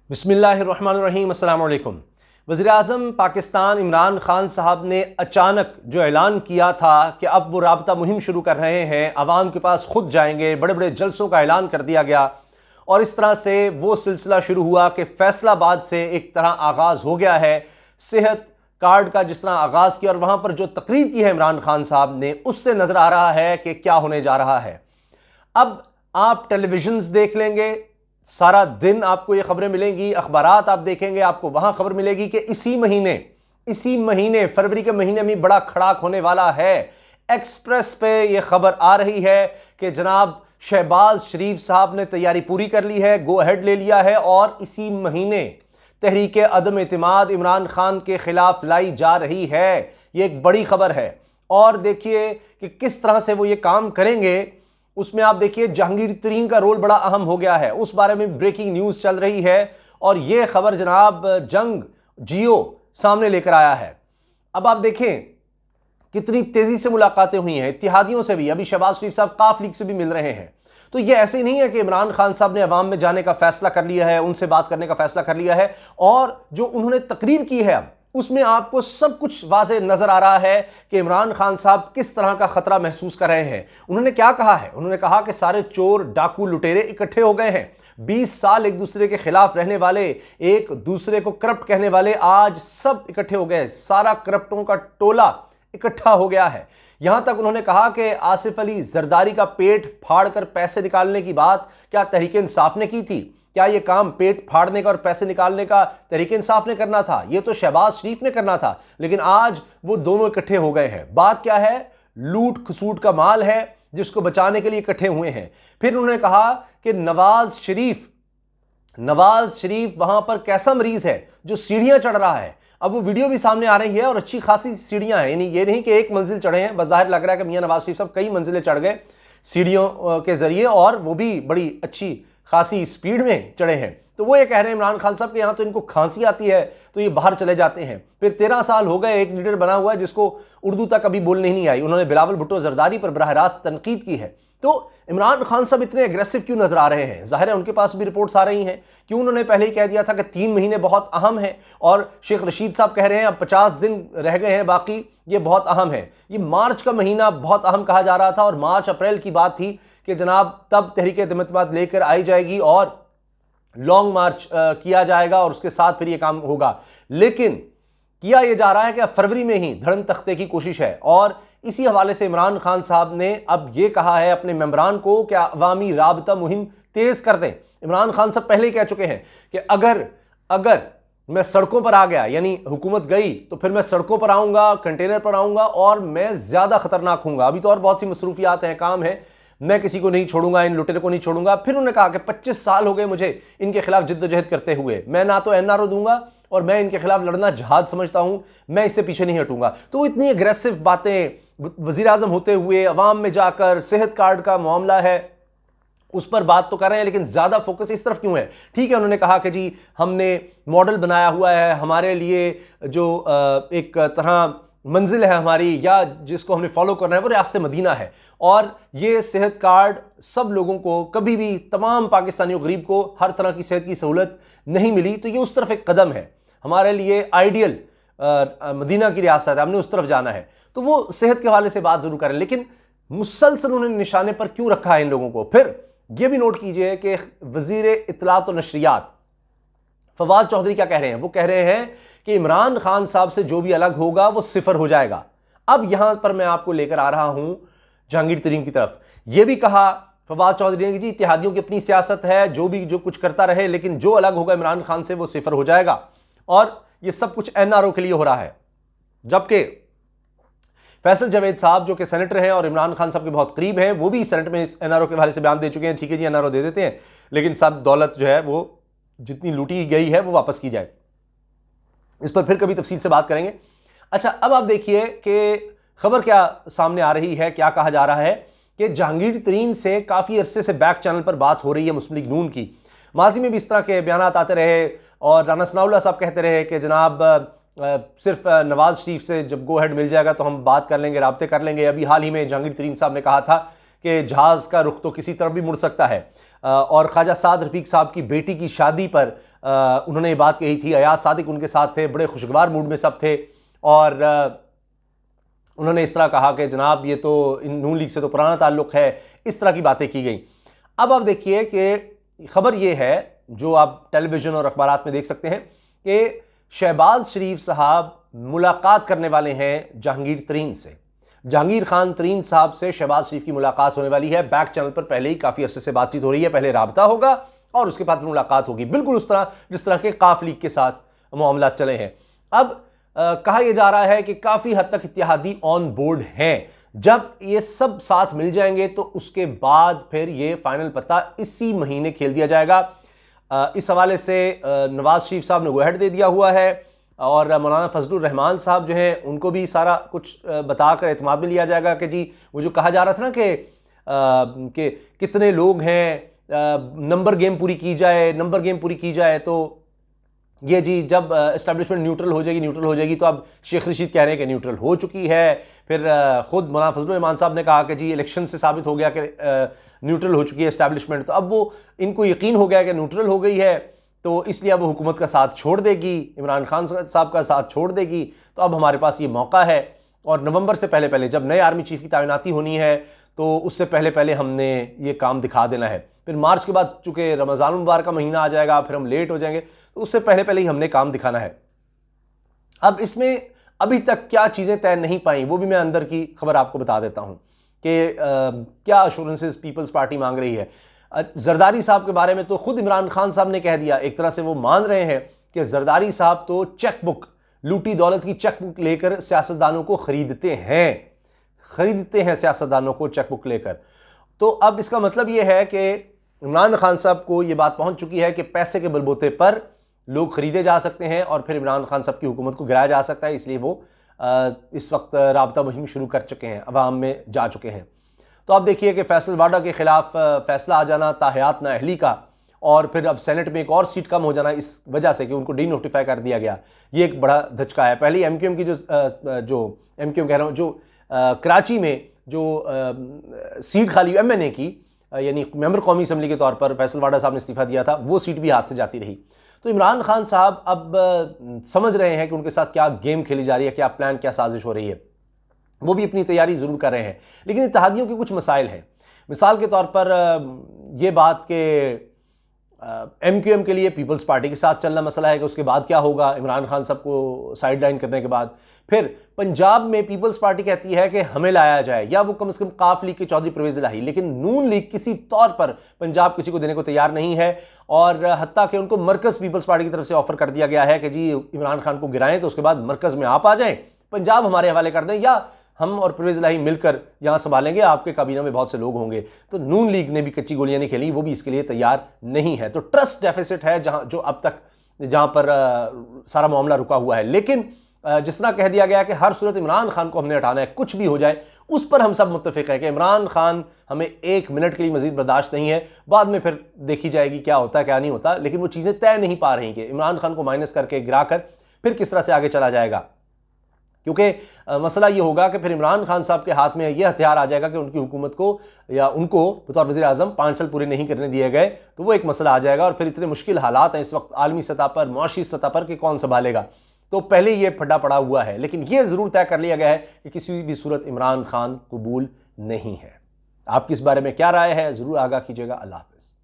बिस्मिल्लाहिर्रहमानिर्रहीम अस्सलाम वालेकुम। वज़ीर-ए-आज़म पाकिस्तान इमरान खान साहब ने अचानक जो ऐलान किया था कि अब वो राबता मुहिम शुरू कर रहे हैं, आवाम के पास खुद जाएंगे, बड़े बड़े जलसों का ऐलान कर दिया गया और इस तरह से वो सिलसिला शुरू हुआ कि फैसलाबाद से एक तरह आगाज़ हो गया है सेहत कार्ड का, जिस तरह आगाज़ किया और वहाँ पर जो तकरीर की है इमरान खान साहब ने, उससे नज़र आ रहा है कि क्या होने जा रहा है। अब आप टेलीविजन्स देख लेंगे, सारा दिन आपको ये खबरें मिलेंगी, अखबारात आप देखेंगे, आपको वहां खबर मिलेगी कि इसी महीने फरवरी के महीने में बड़ा खड़ाक होने वाला है। एक्सप्रेस पे ये खबर आ रही है कि जनाब शहबाज शरीफ साहब ने तैयारी पूरी कर ली है, गो अहेड ले लिया है और इसी महीने तहरीक अदम एतमाद इमरान खान के खिलाफ लाई जा रही है। ये एक बड़ी खबर है और देखिए कि किस तरह से वो ये काम करेंगे। उसमें आप देखिए जहांगीर तरीन का रोल बड़ा अहम हो गया है, उस बारे में ब्रेकिंग न्यूज़ चल रही है और यह खबर जनाब जंग जियो सामने लेकर आया है। अब आप देखें कितनी तेजी से मुलाकातें हुई हैं इत्तेहादियों से भी, अभी शहबाज शरीफ साहब काफ लीग से भी मिल रहे हैं। तो यह ऐसे नहीं है कि इमरान खान साहब ने अवाम में जाने का फैसला कर लिया है, उनसे बात करने का फैसला कर लिया है और जो उन्होंने तकरीर की है अब उसमें आपको सब कुछ वाज़े नजर आ रहा है कि इमरान खान साहब किस तरह का खतरा महसूस कर रहे हैं। उन्होंने क्या कहा है? उन्होंने कहा कि सारे चोर डाकू लुटेरे इकट्ठे हो गए हैं, 20 साल एक दूसरे के खिलाफ रहने वाले, एक दूसरे को करप्ट कहने वाले आज सब इकट्ठे हो गए, सारा करप्टों का टोला इकट्ठा हो गया है। यहां तक उन्होंने कहा कि आसिफ अली जरदारी का पेट फाड़कर पैसे निकालने की बात क्या तहरीक इंसाफ ने की थी? क्या यह काम पेट फाड़ने का और पैसे निकालने का तहरीक इंसाफ ने करना था? यह तो शहबाज शरीफ ने करना था, लेकिन आज वो दोनों इकट्ठे हो गए हैं। बात क्या है? लूट खसूट का माल है जिसको बचाने के लिए इकट्ठे हुए हैं। फिर उन्होंने कहा कि नवाज शरीफ वहां पर कैसा मरीज है जो सीढ़ियां चढ़ रहा है। अब वो वीडियो भी सामने आ रही है और अच्छी खासी सीढ़ियां हैं, यानी ये नहीं कि एक मंजिल चढ़े हैं, बज़ाहिर लग रहा है कि मियां नवाज शरीफ साहब कई मंजिलें चढ़ गए सीढ़ियों के जरिए और वो भी बड़ी अच्छी खासी स्पीड में चढ़े हैं। तो वो ये कह रहे हैं इमरान खान साहब के यहाँ तो इनको खांसी आती है तो ये बाहर चले जाते हैं। फिर 13 साल हो गए एक लीडर बना हुआ है जिसको उर्दू तक कभी बोलने ही नहीं आई। उन्होंने बिलावल भुट्टो जरदारी पर बराह रास्त तनकीद की है। तो इमरान खान साहब इतने एग्रेसिव क्यों नजर आ रहे हैं? जाहिर है उनके पास भी रिपोर्ट्स आ रही हैं। क्यों उन्होंने पहले ही कह दिया था कि 3 महीने बहुत अहम है और शेख रशीद साहब कह रहे हैं अब 50 दिन रह गए हैं बाकी, ये बहुत अहम है। ये मार्च का महीना बहुत अहम कहा जा रहा था और मार्च अप्रैल की बात थी कि जनाब तब तहरीक अदम लेकर आई जाएगी और लॉन्ग मार्च किया जाएगा और उसके साथ फिर ये काम होगा। लेकिन किया यह जा रहा है कि फरवरी में ही धड़न तख्ते की कोशिश है और इसी हवाले से इमरान खान साहब ने अब यह कहा है अपने मेंबरान को कि अवामी राबता मुहिम तेज कर दें। इमरान खान साहब पहले ही कह चुके हैं कि अगर मैं सड़कों पर आ गया, यानी हुकूमत गई तो फिर मैं सड़कों पर आऊंगा, कंटेनर पर आऊंगा और मैं ज्यादा खतरनाक हूंगा। अभी तो और बहुत सी मसरूफियात हैं, काम है, मैं किसी को नहीं छोड़ूंगा, इन लुटेरों को नहीं छोड़ूंगा। फिर उन्होंने कहा कि 25 साल हो गए मुझे इनके खिलाफ जिद्दोजहद करते हुए, मैं ना तो एनआरओ दूंगा और मैं इनके खिलाफ लड़ना जहाद समझता हूं, मैं इससे पीछे नहीं हटूंगा। तो वो इतनी एग्रेसिव बातें वजीर आजम होते हुए अवाम में जाकर सेहत कार्ड का मामला है उस पर बात तो कर रहे हैं, लेकिन ज्यादा फोकस इस तरफ क्यों है? ठीक है, उन्होंने कहा कि जी हमने मॉडल बनाया हुआ है, हमारे लिए जो एक तरह मंजिल है हमारी या जिसको हमने फॉलो करना है वो रियासत मदीना है और ये सेहत कार्ड सब लोगों को कभी भी, तमाम पाकिस्तानियों गरीब को हर तरह की सेहत की सहूलत नहीं मिली। तो ये उस तरफ एक कदम है, हमारे लिए आइडियल मदीना की रियासत है, हमने उस तरफ जाना है। तो वो सेहत के हवाले से बात जरूर करें, लेकिन मुसलसल उन्होंने निशाने पर क्यों रखा है इन लोगों को? फिर यह भी नोट कीजिए कि वजीर इत्तलात और नशरियात फवाद चौधरी क्या कह रहे हैं? वो कह रहे हैं कि इमरान खान साहब से जो भी अलग होगा वो सिफर हो जाएगा। अब यहां पर मैं आपको लेकर आ रहा हूं जहांगीर तरीन की तरफ। यह भी कहा फवाद चौधरी ने कि जी इत्तेहादियों की अपनी सियासत है, जो कुछ करता रहे, लेकिन जो अलग होगा इमरान खान से वो सिफर हो जाएगा और यह सब कुछ एनआरओ के लिए हो रहा है। जबकि फैसल जावेद साहब जो कि सेनेटर हैं और इमरान खान साहब के बहुत करीब हैं, वो भी सेनेट में इस एनआरओ के हवाले से बयान दे चुके हैं। ठीक है जी, एनआरओ दे देते हैं, लेकिन सब दौलत जो है वो जितनी लूटी गई है वो वापस की जाए। इस पर फिर कभी तफसील से बात करेंगे। अच्छा, अब आप देखिए कि खबर क्या सामने आ रही है, क्या कहा जा रहा है कि जहांगीर तरीन से काफ़ी अरसे से बैक चैनल पर बात हो रही है मुस्लिम लीग नून की। माजी में भी इस तरह के बयान आते रहे और राना सनाउल्लाह साहब कहते रहे कि जनाब सिर्फ नवाज शरीफ से जब गो हेड मिल जाएगा तो हम बात कर लेंगे, राब्ते कर लेंगे। अभी हाल ही में जहांगीर तरीन साहब ने कहा था कि जहाज़ का रुख तो किसी तरफ भी मुड़ सकता है और ख्वाजा साद रफीक साहब की बेटी की शादी पर उन्होंने ये बात कही थी। अयाज सादिक उनके साथ थे, बड़े खुशगवार मूड में सब थे और उन्होंने इस तरह कहा कि जनाब ये तो इन नून लीग से तो पुराना ताल्लुक़ है, इस तरह की बातें की गई। अब आप देखिए कि खबर ये है जो आप टेलीविज़न और अखबारात में देख सकते हैं कि शहबाज शरीफ साहब मुलाकात करने वाले हैं जहांगीर तरीन से। जहांगीर खान तरीन साहब से शहबाज शरीफ की मुलाकात होने वाली है। बैक चैनल पर पहले ही काफ़ी अरसे से बातचीत हो रही है, पहले राबता होगा और उसके बाद मुलाकात होगी, बिल्कुल उस तरह जिस तरह के काफ लीग के साथ मामला चले हैं। अब कहा यह जा रहा है कि काफ़ी हद तक इत्तेहादी ऑन बोर्ड हैं। जब ये सब साथ मिल जाएंगे तो उसके बाद फिर ये फाइनल पत्ता इसी महीने खेल दिया जाएगा। इस हवाले से नवाज शरीफ साहब ने गोहेड दे दिया हुआ है और मौलाना फजलुर रहमान साहब जो हैं उनको भी सारा कुछ बताकर एतमाद में लिया जाएगा कि जी वो जो कहा जा रहा था ना कि कितने लोग हैं, नंबर गेम पूरी की जाए तो ये जी जब इस्टेब्लिशमेंट न्यूट्रल हो जाएगी तो अब शेख रशीद कह रहे हैं कि न्यूट्रल हो चुकी है। फिर खुद मौलाना फजलुर रहमान साहब ने कहा कि जी इलेक्शन से साबित हो गया कि न्यूट्रल हो चुकी है इस्टेब्लिशमेंट, तो अब वो इनको यकीन हो गया कि न्यूट्रल हो गई है, तो इसलिए अब हुकूमत का साथ छोड़ देगी, इमरान खान साहब का साथ छोड़ देगी। तो अब हमारे पास ये मौका है और नवंबर से पहले पहले जब नए आर्मी चीफ की तैनाती होनी है तो उससे पहले पहले हमने ये काम दिखा देना है। फिर मार्च के बाद चूंकि रमज़ान मुबारक का महीना आ जाएगा, फिर हम लेट हो जाएंगे, तो उससे पहले पहले ही हमने काम दिखाना है। अब इसमें अभी तक क्या चीज़ें तय नहीं पाई वो भी मैं अंदर की खबर आपको बता देता हूँ कि क्या अश्योरेंसेस पीपल्स पार्टी मांग रही है। जरदारी साहब के बारे में तो खुद इमरान खान साहब ने कह दिया, एक तरह से वो मान रहे हैं कि जरदारी साहब तो चेकबुक, लूटी दौलत की चेकबुक लेकर सियासतदानों को खरीदते हैं सियासतदानों को चेकबुक लेकर। तो अब इसका मतलब ये है कि इमरान खान साहब को ये बात पहुंच चुकी है कि पैसे के बलबूते पर लोग खरीदे जा सकते हैं और फिर इमरान खान साहब की हुकूमत को गिराया जा सकता है। इसलिए वो इस वक्त राबता मुहिम शुरू कर चुके हैं, अवाम में जा चुके हैं। तो आप देखिए कि फैसल वाडा के खिलाफ फैसला आ जाना ताहयात नाअहली का, और फिर अब सेनेट में एक और सीट कम हो जाना इस वजह से कि उनको डी नोटिफाई कर दिया गया, ये एक बड़ा धचका है। पहले एमक्यूएम की जो एमक्यूएम कह रहा हूँ, जो कराची में जो सीट खाली एमएनए की, यानी मेंबर कौमी असम्बली के तौर पर फैसल वाडा साहब ने इस्तीफा दिया था, वो सीट भी हाथ से जाती रही। तो इमरान खान साहब अब समझ रहे हैं कि उनके साथ क्या गेम खेली जा रही है, क्या प्लान, क्या साजिश हो रही है। वो भी अपनी तैयारी ज़रूर कर रहे हैं, लेकिन इत्तेहादियों के कुछ मसाइल हैं। मिसाल के तौर पर यह बात कि एमक्यूएम के लिए पीपल्स पार्टी के साथ चलना मसला है कि उसके बाद क्या होगा इमरान खान साहब को साइड लाइन करने के बाद। फिर पंजाब में पीपल्स पार्टी कहती है कि हमें लाया जाए, या वो कम से कम काफ लीग के चौधरी परवेज इलाही, लेकिन नून लीग किसी तौर पर पंजाब किसी को देने को तैयार नहीं है। और हत्ता कि उनको मरकज पीपल्स पार्टी की तरफ से ऑफर कर दिया गया है कि जी इमरान खान को गिराएं तो उसके बाद मरकज में आप आ जाएं, पंजाब हमारे हवाले कर दें, या हम और परवेज इलाही मिलकर यहाँ संभालेंगे, आपके काबीना में बहुत से लोग होंगे। तो नून लीग ने भी कच्ची गोलियां नहीं खेली, वो भी इसके लिए तैयार नहीं है। तो ट्रस्ट डेफिसिट है जो अब तक जहाँ पर सारा मामला रुका हुआ है। लेकिन जिस तरह कह दिया गया कि हर सूरत इमरान खान को हमने हटाना है, कुछ भी हो जाए, उस पर हम सब मुत्तफिक हैं कि इमरान खान हमें एक मिनट के लिए मजीद बर्दाश्त नहीं है। बाद में फिर देखी जाएगी क्या होता है क्या नहीं होता, लेकिन वो चीज़ें तय नहीं पा रही कि इमरान खान को माइनस करके गिराकर फिर किस तरह से आगे चला जाएगा। क्योंकि मसला ये होगा कि फिर इमरान खान साहब के हाथ में यह हथियार आ जाएगा कि उनकी हुकूमत को या उनको बतौर वज़ीर आज़म 5 साल पूरे नहीं करने दिए गए, तो वो एक मसला आ जाएगा। और फिर इतने मुश्किल हालात हैं इस वक्त आलमी सतह पर, मुआशी सतह पर, कि कौन संभालेगा। तो पहले ये फड्डा पड़ा हुआ है, लेकिन यह ज़रूर तय कर लिया गया है कि किसी भी सूरत इमरान खान कबूल नहीं है। आपकी इस बारे में क्या राय है, ज़रूर आगाह कीजिएगा। अल्लाह हाफ़िज़।